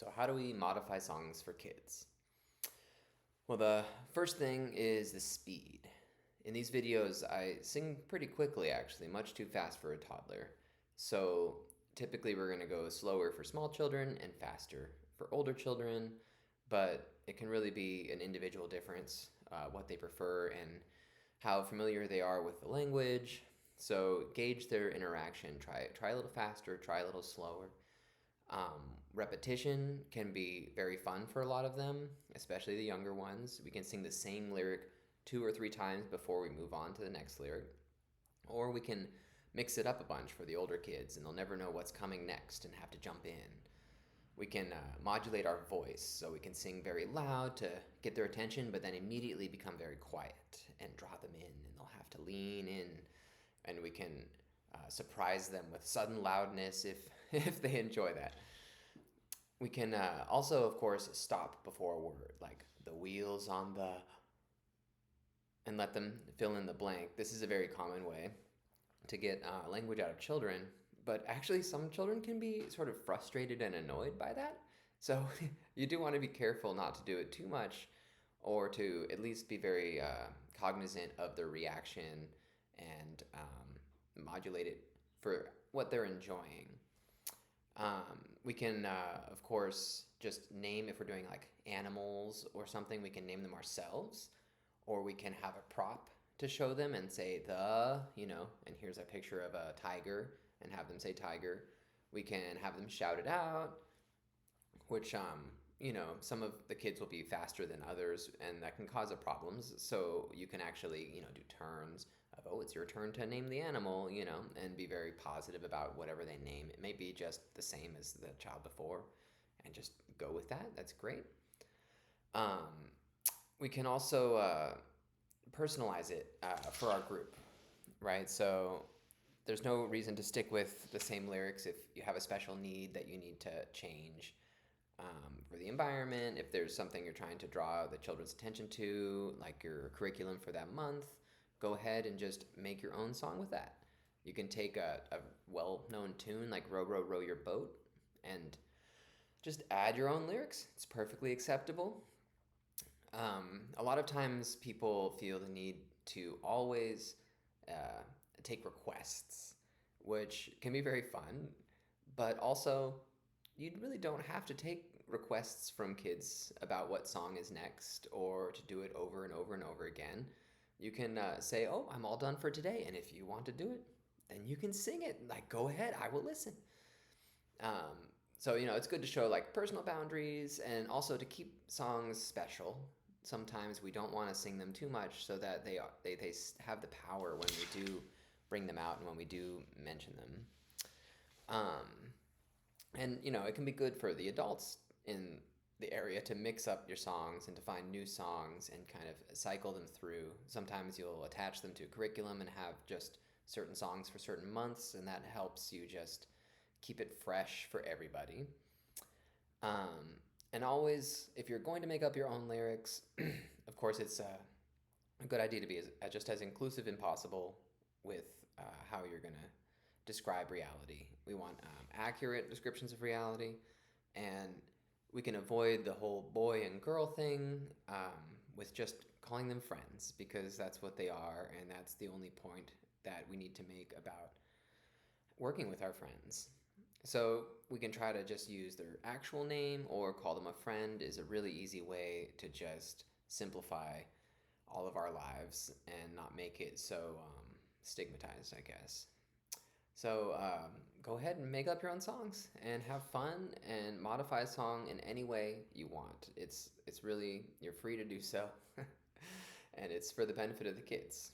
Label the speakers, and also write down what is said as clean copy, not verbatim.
Speaker 1: So, how do we modify songs for kids? Well, the first thing is the speed. In these videos, I sing pretty quickly, actually, much too fast for a toddler. So, typically, we're going to go slower for small children and faster for older children, but it can really be an individual difference, what they prefer and how familiar they are with the language. So, gauge their interaction. Try a little faster, try a little slower. Repetition can be very fun for a lot of them, especially the younger ones. We can sing the same lyric 2 or 3 times before we move on to the next lyric. Or we can mix it up a bunch for the older kids and they'll never know what's coming next and have to jump in. We can modulate our voice so we can sing very loud to get their attention, but then immediately become very quiet and draw them in, and they'll have to lean in. And we can surprise them with sudden loudness if if they enjoy that. We can also, of course, stop before a word, like the wheels on the, and let them fill in the blank. This is a very common way to get language out of children, but actually, some children can be sort of frustrated and annoyed by that. So you do want to be careful not to do it too much, or to at least be very cognizant of their reaction and modulate it for what they're enjoying. We can, of course, just name, if we're doing like animals or something, we can name them ourselves, or we can have a prop to show them and say and here's a picture of a tiger and have them say tiger. We can have them shout it out, which, some of the kids will be faster than others and that can cause a problems. So you can actually, do turns of, oh, it's your turn to name the animal, and be very positive about whatever they name. It may be just the same as the child before and just go with that. That's great. Um, we can also personalize it for our group, right? So there's no reason to stick with the same lyrics if you have a special need that you need to change for the environment. If there's something you're trying to draw the children's attention to, like your curriculum for that month, go ahead and just make your own song with that. You can take a well-known tune like Row, Row, Row Your Boat and just add your own lyrics. It's perfectly acceptable. A lot of times people feel the need to always take requests, which can be very fun, but also you really don't have to take requests from kids about what song is next or to do it over and over and over again. You can say, oh, I'm all done for today, and if you want to do it, then you can sing it. Like, go ahead, I will listen. Um, so, it's good to show like personal boundaries and also to keep songs special. Sometimes we don't want to sing them too much so that they have the power when we do bring them out and when we do mention them. Um, and it can be good for the adults in the area to mix up your songs and to find new songs and kind of cycle them through. Sometimes you'll attach them to a curriculum and have just certain songs for certain months, and that helps you just keep it fresh for everybody. And always, if you're going to make up your own lyrics, of course, it's a good idea to be just as inclusive as possible with how you're going to describe reality. We want accurate descriptions of reality, and we can avoid the whole boy and girl thing with just calling them friends, because that's what they are, and that's the only point that we need to make about working with our friends. So we can try to just use their actual name or call them a friend is a really easy way to just simplify all of our lives and not make it so stigmatized, I guess. So go ahead and make up your own songs and have fun and modify a song in any way you want. It's really, you're free to do so, and it's for the benefit of the kids.